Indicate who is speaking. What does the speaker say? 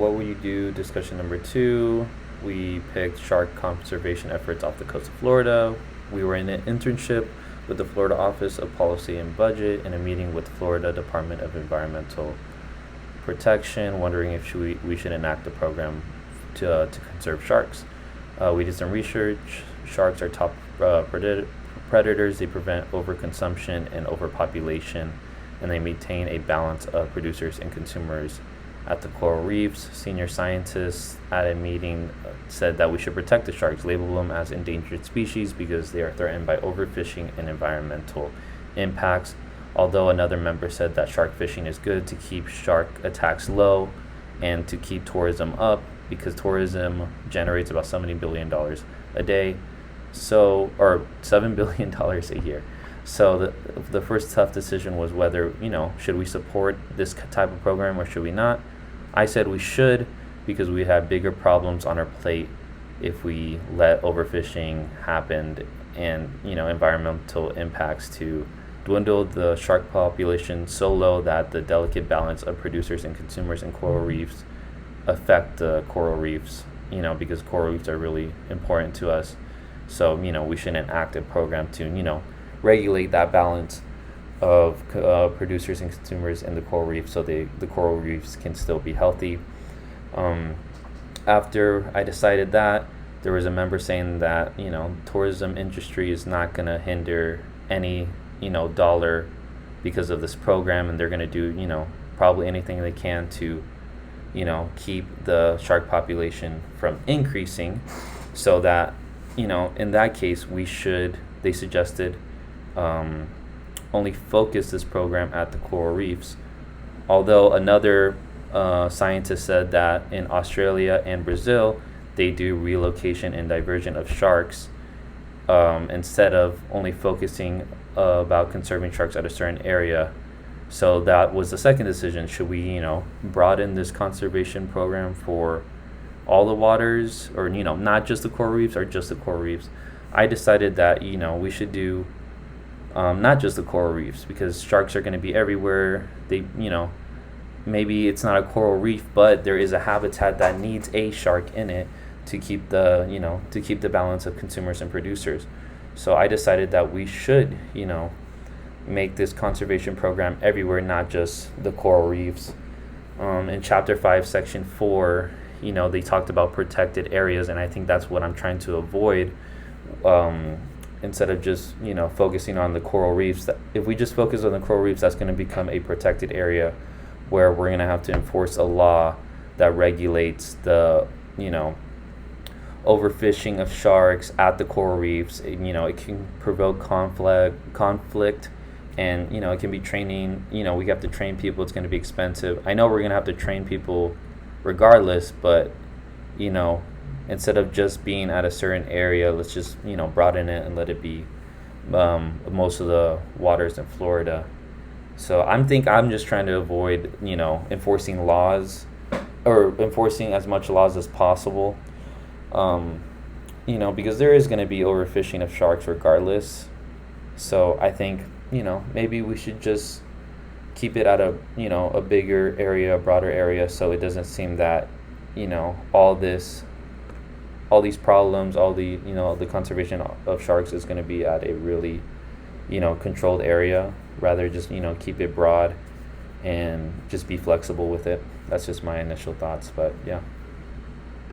Speaker 1: what will you do? Discussion number 2. We picked shark conservation efforts off the coast of Florida. We were in an internship with the Florida Office of Policy and Budget in a meeting with Florida Department of Environmental Protection, wondering if we should enact a program to conserve sharks. We did some research. Sharks are top predators. They prevent overconsumption and overpopulation, and they maintain a balance of producers and consumers at the coral reefs. Senior scientists at a meeting said that we should protect the sharks, label them as endangered species because they are threatened by overfishing and environmental impacts. Although another member said that shark fishing is good to keep shark attacks low and to keep tourism up because tourism generates about $70 billion a day, or $7 billion a year. So the first tough decision was whether, should we support this type of program or should we not? I said we should because we have bigger problems on our plate if we let overfishing happen and, environmental impacts to dwindle the shark population so low that the delicate balance of producers and consumers in coral reefs affect the coral reefs, because coral reefs are really important to us. So, we should enact a program to, regulate that balance of producers and consumers in the coral reef so the coral reefs can still be healthy. After I decided that, there was a member saying that, tourism industry is not going to hinder any, dollar because of this program, and they're going to do, probably anything they can to, keep the shark population from increasing so that, in that case, they suggested, only focus this program at the coral reefs. Although another scientist said that in Australia and Brazil, they do relocation and diversion of sharks instead of only focusing about conserving sharks at a certain area. So that was the second decision. Should we, broaden this conservation program for all the waters or, not just the coral reefs or just the coral reefs? I decided that, we should do not just the coral reefs because sharks are going to be everywhere. They, maybe it's not a coral reef, but there is a habitat that needs a shark in it to keep the balance of consumers and producers. So I decided that we should, make this conservation program everywhere, not just the coral reefs. In Chapter 5, Section 4, they talked about protected areas, and I think that's what I'm trying to avoid. Instead of just, focusing on the coral reefs. If we just focus on the coral reefs, that's going to become a protected area where we're going to have to enforce a law that regulates the, overfishing of sharks at the coral reefs. It can provoke conflict, and, it can be training. We have to train people. It's going to be expensive. I know we're going to have to train people regardless, but, instead of just being at a certain area, let's just, broaden it and let it be most of the waters in Florida. So I'm just trying to avoid, enforcing laws or enforcing as much laws as possible, because there is going to be overfishing of sharks regardless. So I think, maybe we should just keep it at a bigger area, a broader area, so it doesn't seem that, all these problems, the conservation of sharks is going to be at a really, controlled area. Rather just, keep it broad and just be flexible with it. That's just my initial thoughts, but yeah.